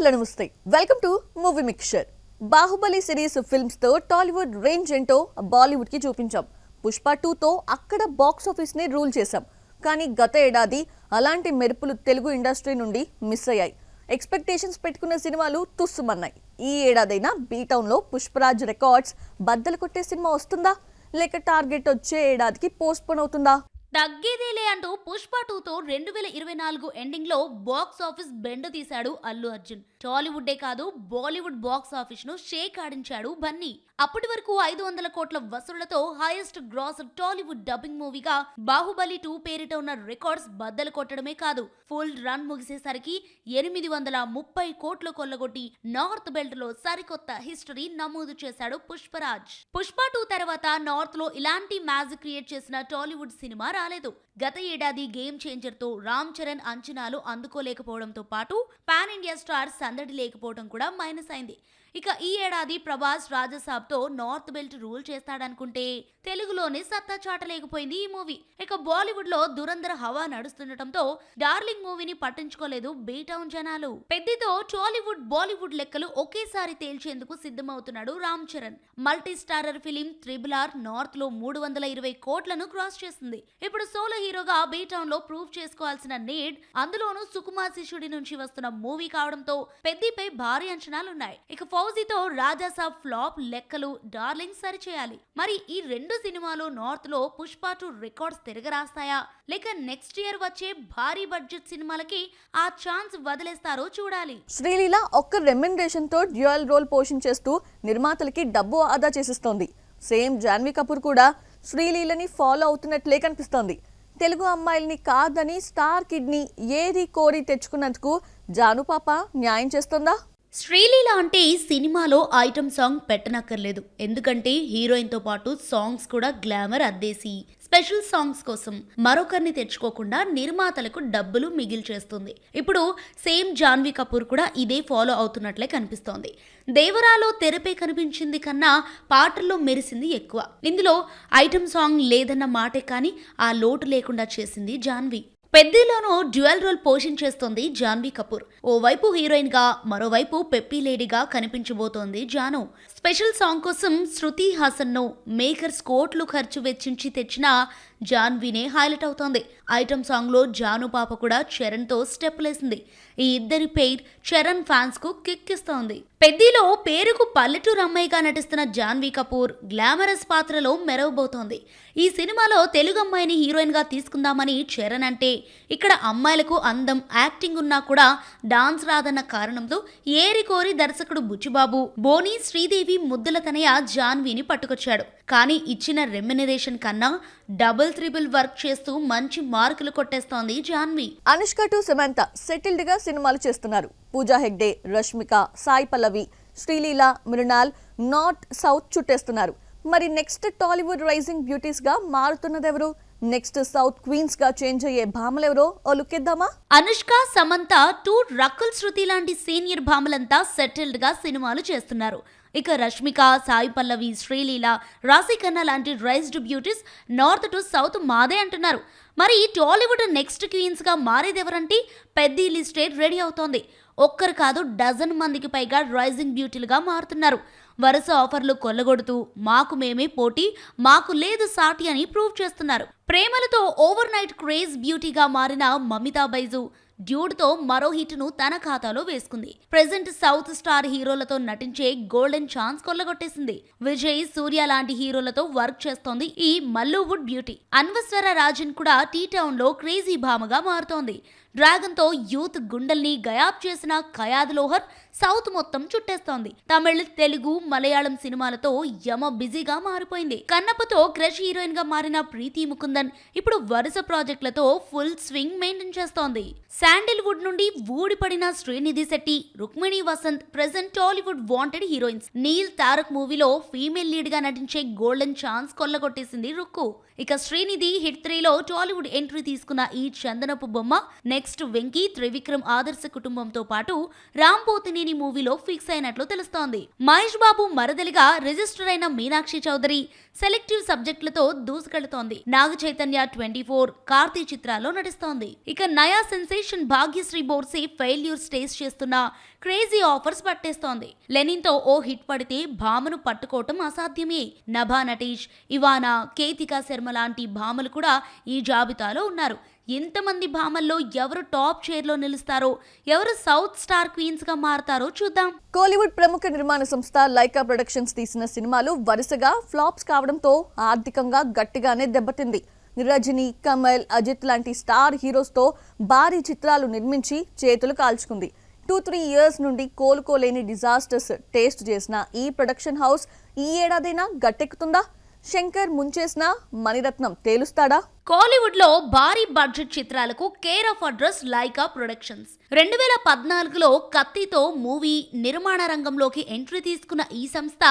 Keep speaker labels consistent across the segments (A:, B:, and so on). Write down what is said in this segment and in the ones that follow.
A: Hello నమస్తే welcome to movie mixture. Baahubali series films తో Tollywood range ఏంటో బాలీవుడ్ కి చూపించాం. పుష్ప 2 తో అక్కడ బాక్స్ ఆఫీస్ ని రూల్ చేశాం. కానీ గత ఏడాది అలాంటి మెరుపులు తెలుగు ఇండస్ట్రీ నుండి మిస్ అయ్యాయి. ఎక్స్పెక్టేషన్స్ పెట్టుకున్న సినిమాలు తుస్సుమన్నాయి. ఈ ఏడాదైనా బీ టౌన్ లో పుష్పరాజ్ రికార్డ్స్ బద్దలు కొట్టే సినిమా వస్తుందా, లేక టార్గెట్ వచ్చే ఏడాదికి పోస్ట్ పోన్ అవుతుందా?
B: తగ్గేదేలే అంటూ పుష్ప 2తో 2024 ఎండింగ్ లో బాక్స్ ఆఫీస్ బెండ్ తీశాడు అల్లు అర్జున్. టాలీవుడ్డే కాదు బాలీవుడ్ బాక్స్ ఆఫీస్ ను షేక్ ఆడించాడు బన్నీ. అప్పటి వరకు 500 కోట్ల వసూళ్లతో హైయెస్ట్ గ్రాస్ టాలీవుడ్ డబ్బింగ్ మూవీగా బాహుబలి 2 పేరిట ఉన్న రికార్డ్స్ బద్దలు కొట్టడమే కాదు, ఫుల్ రన్ ముగిసేసరికి 830 కోట్లు కొల్లగొట్టి నార్త్ బెల్ట్ లో సరికొత్త హిస్టరీ నమోదు చేశాడు పుష్పరాజ్. పుష్ప 2 తర్వాత నార్త్ లో ఇలాంటి మ్యాజిక్ క్రియేట్ చేసిన టాలీవుడ్ సినిమా రాలేదు. గత ఏడాది గేమ్ చేంజర్ తో రామ్ చరణ్ అంచనాలు అందుకోలేకపోవడంతో పాటు పాన్ ఇండియా స్టార్ సందడి లేకపోవడం కూడా మైనస్ అయింది. ఇక ఈ ఏడాది ప్రభాస్ రాజసాబ్ తో నార్త్ బెల్ట్ రూల్ చేస్తాడనుకుంటే తెలుగులోనే సత్తా చాటలేకపోయింది ఈ మూవీ. ఇక బాలీవుడ్ లో దురంధర హవా నడుస్తుండటంతో డార్లింగ్ మూవీని పట్టించుకోలేదు బీ టౌన్ జనాలు. పెద్దతో టాలీవుడ్ బాలీవుడ్ లెక్కలు ఒకేసారి తేల్చేందుకు సిద్ధమవుతున్నాడు Ram Charan. Multi starrer film RRR north లో 320 కోట్లను క్రాస్ చేసింది. ఇప్పుడు సోలో హీరోగా బీ టౌన్ లో ప్రూవ్ చేసుకోవాల్సిన నీడ్, అందులోనూ సుకుమార్ శిష్యుడి నుంచి వస్తున్న మూవీ కావడంతో పెద్దిపై భారీ అంచనాలున్నాయి. ఇక ఫౌజీతో రాజాసాబ్ ఫ్లాప్ లెక్కలు, డార్లింగ్ సరిచేయాలి. మరి ఈ రెండు సినిమాలు నార్త్ లో పుష్ప 2 రికార్డ్స్ తిరగరాస్తాయా, లేక నెక్స్ట్ ఇయర్ వచ్చే భారీ బడ్జెట్ సినిమాలకి ఆ ఛాన్స్ వదిలేస్తారో చూడాలి.
A: శ్రీలీల ఒక్క రెమ్యునరేషన్ తో డ్యూయల్ రోల్ పోషించేస్తూ నిర్మాతలకి డబ్బు ఆదా చేసిస్తోంది. సేమ్ జాన్వీ కపూర్ కూడా శ్రీలీలని ఫాలో అవుతున్నట్లే కనిపిస్తోంది. తెలుగు అమ్మాయిల్ని కాదని స్టార్ కిడ్ని ఏది కోరి తెచ్చుకున్నందుకు జాను పాప న్యాయం చేస్తుందా?
B: శ్రీలీల అంటే సినిమాలో ఐటమ్ సాంగ్ పెట్టనక్కర్లేదు, ఎందుకంటే హీరోయిన్ తో పాటు సాంగ్స్ కూడా గ్లామర్ అద్దేసి స్పెషల్ సాంగ్స్ కోసం మరొకరిని తెచ్చుకోకుండా నిర్మాతలకు డబ్బులు మిగిల్చేస్తుంది. ఇప్పుడు సేమ్ జాన్వీ కపూర్ కూడా ఇదే ఫాలో అవుతున్నట్లే కనిపిస్తోంది. దేవరాలో తెరపై కనిపించింది కన్నా పాటల్లో మెరిసింది ఎక్కువ. ఇందులో ఐటమ్ సాంగ్ లేదన్న మాటే కానీ ఆ లోటు లేకుండా చేసింది జాన్వీ. పెద్దిలోనూ డ్యూయల్ రోల్ పోషించేస్తోంది జాన్వీ కపూర్. ఓవైపు హీరోయిన్ గా, మరోవైపు పెప్పీ లేడీగా కనిపించబోతోంది జాను. స్పెషల్ సాంగ్ కోసం శృతి హాసన్ ను మేకర్స్ కోట్లు ఖర్చు వెచ్చించి తెచ్చిన జాన్వీనే హైలైట్ అవుతోంది. ఐటమ్ సాంగ్ లో జాను పాప కూడా చరణ్ తో స్టెప్లేసింది. ఈ ఇద్దరి పెయిర్ చరణ్ ఫ్యాన్స్ కు కిక్ ఇస్తోంది. పెద్దిలో పేరుకు పల్లెటూరు అమ్మాయిగా నటిస్తున్న జాన్వీ కపూర్ గ్లామరస్ పాత్రలో మెరవబోతోంది. ఈ సినిమాలో తెలుగు అమ్మాయిని హీరోయిన్ గా తీసుకుందామని చరణ్ అంటే, ఇక్కడ అమ్మాయిలకు అందం, యాక్టింగ్ ఉన్నా కూడా డాన్స్ రాదన్న కారణంతో ఏరి కోరి దర్శకుడు బుచ్చిబాబు బోని శ్రీదేవి ముద్దుల తనయ జాన్వీని పట్టుకొచ్చాడు. కానీ ఇచ్చిన రెమ్యునరేషన్ కన్నా డబుల్ త్రిబుల్ వర్క్ చేస్తూ మంచి మార్కులు కొట్టేస్తోంది జాన్వీ.
A: అనుష్క టు సమంత సెటిల్డ్ గా సినిమాలు చేస్తున్నారు. Pooja Hegde, Rashmika, Sai Pallavi, Sreeleela, Mrunal north south చుట్టేస్తున్నారు. మరి నెక్స్ట్ టాలీవుడ్ రైజింగ్ బ్యూటీస్ గా మారుతున్నదెవరు? నెక్స్ట్ సౌత్ క్వీన్స్ గా చేంజ్ అయ్యే భామలెవరో ఓ లుక్ ఇద్దామా?
B: అనుష్క, సమంత, 2 రకుల్ శృతి లాంటి సీనియర్ భామలంతా సెటిల్డ్ గా సినిమాలు చేస్తున్నారు. ఇక రష్మిక, సాయి పల్లవి, శ్రీలీల, రాశిఖన్నా లాంటి raised beauties north to south మాదే అంటున్నారు. మరి టాలీవుడ్ నెక్స్ట్ క్వీన్స్ గా మారేదెవరంటే పెద్ద లిస్టే రెడీ అవుతోంది. ఒక్కరు కాదు, డజన్ మందికి పైగా రైజింగ్ బ్యూటీలుగా మారుతున్నారు. వరుస ఆఫర్లు కొల్లగొడుతూ మాకు మేమే పోటీ, మాకు లేదు సాటి అని ప్రూవ్ చేస్తున్నారు. ప్రేమలతో ఓవర్ నైట్ క్రేజ్ బ్యూటీగా మారిన మమితా బైజు డ్యూడ్ తో మరో హిట్ ను తన ఖాతాలో వేసుకుంది. ప్రెజెంట్ సౌత్ స్టార్ హీరోలతో నటించే గోల్డెన్ ఛాన్స్ కొల్లగొట్టేసింది. విజయ్, సూర్య లాంటి హీరోలతో వర్క్ చేస్తోంది ఈ మల్లూవుడ్ బ్యూటీ. అన్వస్వర రాజన్ కూడా టీ టౌన్ లో క్రేజీ భామగా మారుతోంది. డ్రాగన్ తో యూత్ గుండెల్ని గయాబ్ చేసిన కయాద్ లోహర్ సౌత్ మొత్తం చుట్టేస్తోంది. తమిళ్, తెలుగు, మలయాళం సినిమాలతో యమ బిజీగా మారిపోయింది. కన్నప్పతో క్రష్ హీరోయిన్ గా మారిన ప్రీతి ముకుందన్ ఇప్పుడు వరుస ప్రాజెక్టులతో ఫుల్ స్వింగ్ మెయింటైన్ చేస్తోంది. శాండిల్వుడ్ నుండి ఊడిపడిన Srinidhi Shetty, Rukmini Vasanth present Tollywood wanted heroines. Neel Tarak మూవీలో ఫీమేల్ లీడ్ గా నటించే గోల్డెన్ ఛాన్స్ కొల్లగొట్టేసింది రుక్కు. ఇక శ్రీనిధి హిట్ 3లో టాలీవుడ్ ఎంట్రీ తీసుకున్న ఈ చందనపు బొమ్మ నెక్స్ట్ వెంకీ, త్రివిక్రమ్ ఆదర్శ కుటుంబంతో పాటు రామ్ పోతినేని మూవీలో ఫిక్స్ అయినట్లు తెలుస్తోంది. మహేష్ బాబు మరదలిగా రిజిస్టర్ అయిన మీనాక్షి చౌదరి సెలెక్టివ్ సబ్జెక్టులతో దూసుకెళ్తోంది. నాగ చైతన్య 24, కార్తీ చిత్రాల్లో నటిస్తోంది. ఇక నయా sensation Bhagyashri Borse failure stage చేస్తున్న క్రేజీ ఆఫర్స్ పట్టేస్తోంది. లెనిన్తో ఓ హిట్ పడితే భామను పట్టుకోవటం అసాధ్యమే. నభా నటీష్, ఇవానా, కేతికా శర్మ లాంటి భామలు కూడా ఈ జాబితాలో ఉన్నారు. ఎంతమంది భామల్లో ఎవరు టాప్ చైర్లో నిలుస్తారో, ఎవరు సౌత్ స్టార్ క్వీన్స్ గా మారతారో చూద్దాం.
A: కోలీవుడ్ ప్రముఖ నిర్మాణ సంస్థ లైకా ప్రొడక్షన్స్ తీసిన సినిమాలు వరుసగా ఫ్లాప్స్ కావడంతో ఆర్థికంగా గట్టిగానే దెబ్బతింది. రజనీ, కమల్, అజిత్ లాంటి స్టార్ హీరోస్తో భారీ చిత్రాలు నిర్మించి చేతులు కాల్చుకుంది. 2-3 ఇయర్స్ నుండి కోలుకోలేని డిజాస్టర్స్ టేస్ట్ చేసిన ఈ ప్రొడక్షన్ హౌస్ ఈ ఏడాదైనా గట్టెక్కుతుందా? శంకర్ ముంచేసిన మణిరత్నం తేలుస్తాడా?
B: కోలీవుడ్ లో భారీ బడ్జెట్ చిత్రాలకు care of address Lyca productions. 2014లో కత్తితో మూవీ నిర్మాణ రంగంలోకి ఎంట్రీ తీసుకున్న ఈ సంస్థ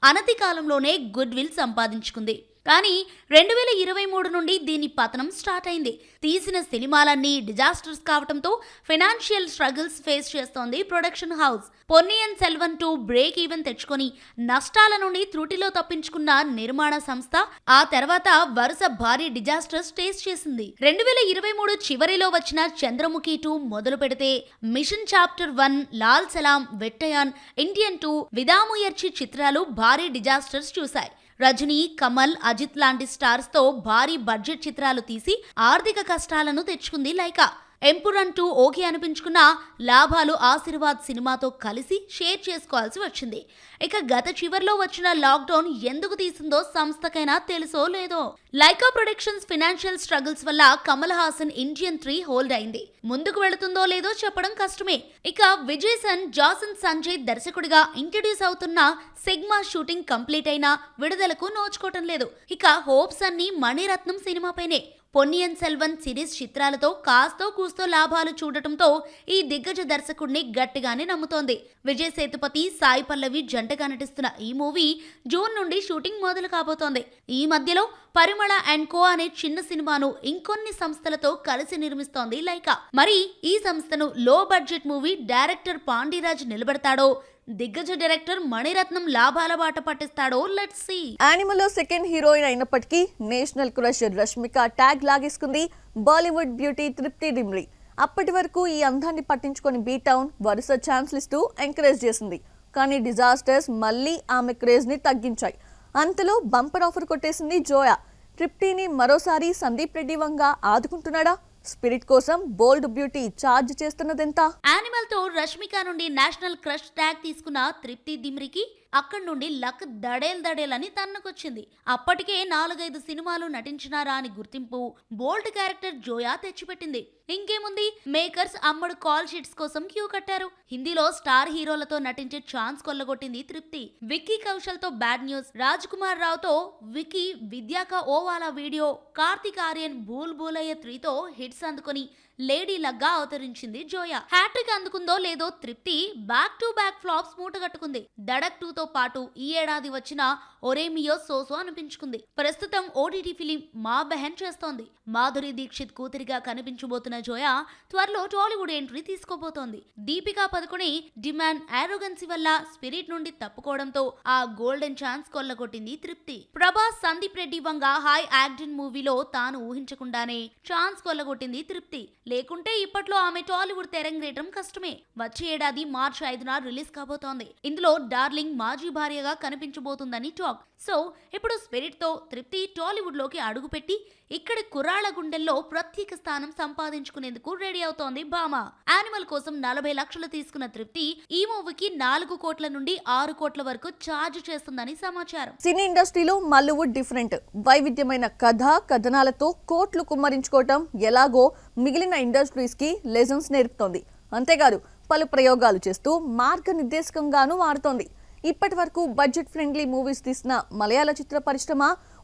B: అనతి కాలంలోనే గుడ్ విల్ సంపాదించుకుంది. కానీ 2023 నుండి దీని పతనం స్టార్ట్ అయింది. తీసిన సినిమాలన్నీ డిజాస్టర్స్ కావడంతో ఫైనాన్షియల్ స్ట్రగుల్స్ ఫేస్ చేస్తోంది production house. Ponniyin Selvan 2 break even తెచ్చుకొని నష్టాల నుండి త్రుటిలో తప్పించుకున్న నిర్మాణ సంస్థ ఆ తర్వాత వరుస భారీ డిజాస్టర్స్ టేస్ట్ చేసింది. 2023 చివరిలో వచ్చిన చంద్రముఖి 2 మొదలు పెడితే మిషన్ చాప్టర్ 1, లాల్ సలాం, వెట్టయాన్, ఇండియన్ 2, విదాముయర్చి చిత్రాలు భారీ డిజాస్టర్స్ చూశాయి. రజనీ, కమల్, అజిత్ లాంటి స్టార్స్ తో భారీ బడ్జెట్ చిత్రాలు తీసి ఆర్థిక కష్టాలను తెచ్చుకుంది లైకా. ఎంపురన్ 2 ఓకే అనిపించుకున్న లాభాలు ఆశీర్వాద్ సినిమాతో కలిసి షేర్ చేసుకోవాల్సి వచ్చింది. ఇక గత చివర్లో వచ్చిన లాక్డౌన్ ఎందుకు తీసిందో సంస్థకైనా తెలుసో లేదో. లైకా ప్రొడక్షన్స్ ఫైనాన్షియల్ స్ట్రగుల్స్ వల్ల కమల్ హాసన్ ఇండియన్ 3 హోల్డ్ అయింది. ముందుకు వెళుతుందో లేదో చెప్పడం కష్టమే. ఇక విజయ్ జాసన్ సంజయ్ దర్శకుడిగా ఇంట్రడ్యూస్ అవుతున్న సిగ్మా షూటింగ్ కంప్లీట్ అయినా విడుదలకు నోచుకోవటం లేదు. ఇక హోప్స్ అన్ని మణిరత్నం సినిమాపైనే. పొన్నియిన్ సెల్వన్ సిరీస్ చిత్రాలతో కాస్తో కూస్తో లాభాలు చూడటంతో ఈ దిగ్గజ దర్శకుడిని గట్టిగానే నమ్ముతోంది. విజయ్ సేతుపతి, సాయి పల్లవి జంటగా నటిస్తున్న ఈ మూవీ జూన్ నుండి షూటింగ్ మొదలు కాబోతోంది. ఈ మధ్యలో పరిమళ అండ్ కో అనే చిన్న సినిమాను ఇంకొన్ని సంస్థలతో కలిసి నిర్మిస్తోంది లైకా. మరి ఈ సంస్థను low budget movie director Pandiraj నిలబెడతాడో, దిగ్గజ డైరెక్టర్ మణిరత్నం లాభాల బాట పట్టిస్తాడో లెట్స్ సీ.
A: యానిమల్లో సెకండ్ హీరోయిన్ అయినప్పటికీ నేషనల్ క్రష్ రష్మిక ట్యాగ్ లాగేసుకుంది బాలీవుడ్ బ్యూటీ తృప్తి డిమ్రీ. అప్పటి వరకు ఈ అందాన్ని పట్టించుకొని బీటౌన్ వరుస ఛాన్స్లు ఇస్తూ ఎంకరేజ్ చేసింది. కానీ డిజాస్టర్స్ మళ్ళీ ఆమె క్రేజ్ ని తగ్గించాయి. అంతలో బంపర్ ఆఫర్ కొట్టేసింది జోయా. తృప్తిని మరోసారి సందీప్ రెడ్డి వంగ ఆదుకుంటున్నాడా? స్పిరిట్ కోసం బోల్డ్ బ్యూటీ ఛార్జ్ చేస్తున్నదెంత?
B: యానిమల్ తో రష్మిక నుండి నేషనల్ క్రష్ ట్యాగ్ తీసుకున్న తృప్తి దిమ్రికి అక్కడి నుండి లక్ దడేలని తన్నుకొచ్చింది. అప్పటికే 4-5 సినిమాలు నటించినారా అని గుర్తింపు బోల్డ్ క్యారెక్టర్ జోయా తెచ్చిపెట్టింది. ఇంకేముంది, మేకర్స్ అమ్మడు కాల్ షీట్స్ కోసం క్యూ కట్టారు. హిందీలో స్టార్ హీరోలతో నటించే ఛాన్స్ కొల్లగొట్టింది తృప్తి. విక్కీ కౌశల్ తో బ్యాడ్ న్యూస్, రాజ్ కుమార్ రావుతో విక్కీ విద్యాక ఓవాలా వీడియో, కార్తిక్ ఆర్యన్ భూల్ భూలయ్య 3తో హిట్స్ అందుకొని లేడీ లగ్గా అవతరించింది జోయా. హ్యాట్రిక్ అందుకుందో లేదో Tripti back to back flops మూటగట్టుకుంది. దడక్ 2తో పాటు ఈ ఏడాది వచ్చిన ఒరేమియో సోసో అనిపించుకుంది. ప్రస్తుతం ఓటీటీ ఫిలిం మా బెహన్ చేస్తోంది. మాధురి దీక్షిత్ కూతురిగా కనిపించబోతున్న జోయా త్వరలో టాలీవుడ్ ఎంట్రీ తీసుకోబోతోంది. దీపికా పదుకొనే డిమాండ్ ఆరోగన్సీ వల్ల స్పిరిట్ నుండి తప్పుకోవడంతో ఆ గోల్డెన్ ఛాన్స్ కొల్లగొట్టింది తృప్తి. ప్రభాస్, సందీప్ రెడ్డి వంగ హై యాక్షన్ మూవీలో తాను ఊహించకుండానే ఛాన్స్ కొల్లగొట్టింది తృప్తి. లేకుంటే ఇప్పట్లో ఆమె టాలీవుడ్ తెరంగేయడం కష్టమే. వచ్చే ఏడాది మార్చి 5న రిలీజ్ కాబోతోంది. ఇందులో డార్లింగ్ మాజీ భార్యగా కనిపించబోతుందని టాక్. సో ఇప్పుడు స్పిరిట్ తో తృప్తి టాలీవుడ్ లోకి అడుగుపెట్టి ఇక్కడి కుర్రాళ్ల గుండెల్లో ప్రత్యేక స్థానం సంపాదించుకునేందుకు రెడీ అవుతోంది భామ. యానిమల్ కోసం 40 లక్షలు తీసుకున్న తృప్తి ఈ మూవీకి 4 కోట్ల నుండి 6 కోట్ల వరకు ఛార్జ్ చేస్తుందని సమాచారం.
A: సినీ ఇండస్ట్రీలో మల్లీవుడ్ డిఫరెంట్. వైవిధ్యమైన కథ కథనాలతో కోట్లు కుమ్మరించుకోవటం ఎలాగో మిగిలిన ఇండస్ట్రీస్ కి లెసన్స్ నేర్పుతోంది. అంతేకాదు పలు ప్రయోగాలు చేస్తూ మార్గనిర్దేశకంగానూ మారుతోంది. ఇప్పటి వరకు బడ్జెట్ ఫ్రెండ్లీ మూవీస్ తీసిన మలయాళ చిత్ర పరిశ్రమ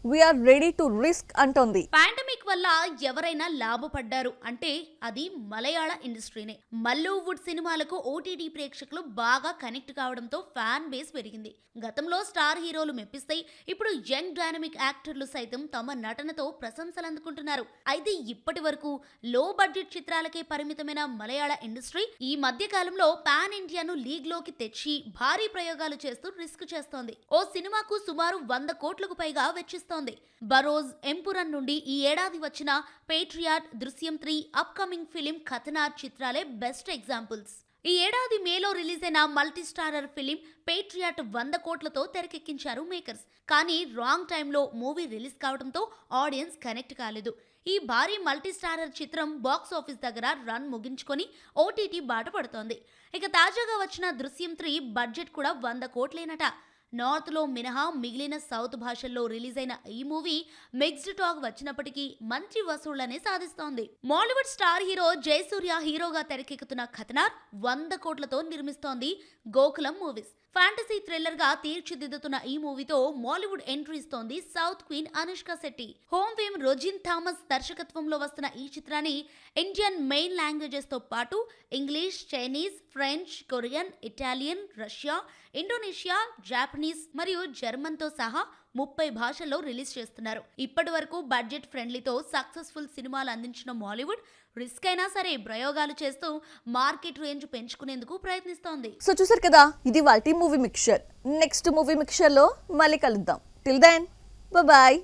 A: వీఆర్ రెడీ టు రిస్క్ అంటోంది.
B: పాండమిక్ వల్ల ఎవరైనా లాభపడ్డారు అంటే అది మలయాళ ఇండస్ట్రీనే. మల్లీవుడ్ సినిమాలకు ఓటీటీ ప్రేక్షకులు బాగా కనెక్ట్ కావడంతో ఫ్యాన్ బేస్ పెరిగింది. గతంలో స్టార్ హీరోలు మెప్పిస్తే ఇప్పుడు యంగ్ డైనమిక్ యాక్టర్లు సైతం తమ నటనతో ప్రశంసలు అందుకుంటున్నారు. అయితే ఇప్పటి వరకు లో బడ్జెట్ చిత్రాలకే పరిమితమైన మలయాళ ఇండస్ట్రీ ఈ మధ్య కాలంలో పాన్ ఇండియాను లీగ్ లోకి తెచ్చి భారీ ప్రయోగాలు చేస్తూ రిస్క్ చేస్తోంది. ఓ సినిమాకు సుమారు 100 కోట్లకు పైగా వెచ్చిస్తోంది. బరోజ్, ఎంపురన్ నుండి ఈ ఏడాది వచ్చిన Patriot, Drishyam 3, upcoming film Kathanar చిత్రాలే బెస్ట్ ఎగ్జాంపుల్స్. ఈ ఏడాది మేలో రిలీజ్ అయిన మల్టీ స్టారర్ ఫిలిం పేట్రియాట్ 100 కోట్లతో తెరకెక్కించారు మేకర్స్. కానీ రాంగ్ టైంలో మూవీ రిలీజ్ కావడంతో ఆడియన్స్ కనెక్ట్ కాలేదు. ఈ భారీ మల్టీ స్టారర్ చిత్రం బాక్స్ ఆఫీస్ దగ్గర రన్ ముగించుకొని ఓటీటీ బాట పడుతోంది. ఇక తాజాగా వచ్చిన దృశ్యం 3 బడ్జెట్ కూడా 100 కోట్లేనట. నార్త్లో మినహా మిగిలిన సౌత్ భాషల్లో రిలీజ్ అయిన ఈ మూవీ మిక్స్డ్ టాక్ వచ్చినప్పటికీ మంచి వసూళ్లనే సాధిస్తోంది. మాలీవుడ్ స్టార్ హీరో జయసూర్య హీరోగా తెరకెక్కుతున్న ఖతనార్ 100 కోట్లతో నిర్మిస్తోంది గోకులం మూవీస్. ఫ్యాంటసీ థ్రిల్లర్ గా తీర్చిదిద్దుతున్న ఈ మూవీతో మాలీవుడ్ ఎంట్రీ ఇస్తోంది south queen Anushka Shetty. Home fame Rojin Thomas దర్శకత్వంలో వస్తున్న ఈ చిత్రాన్ని ఇండియన్ మెయిన్ లాంగ్వేజెస్ తో పాటు English, Chinese, French, Korean, Italian, Russia, Indonesia, Japanese మరియు జర్మన్ తో సహా 30 భాషల్లో రిలీజ్ చేస్తున్నారు. ఇప్పటి వరకు బడ్జెట్ ఫ్రెండ్లీతో సక్సెస్ఫుల్ సినిమాలు అందించిన మాలీవుడ్ రిస్క్ అయినా సరే ప్రయోగాలు చేస్తూ మార్కెట్ రేంజ్ పెంచుకునేందుకు ప్రయత్నిస్తోంది.
A: సో చూసారు కదా, ఇది వాటి movie mixture. Next movie mixture లో మళ్ళీ కలుద్దాం. Till then bye.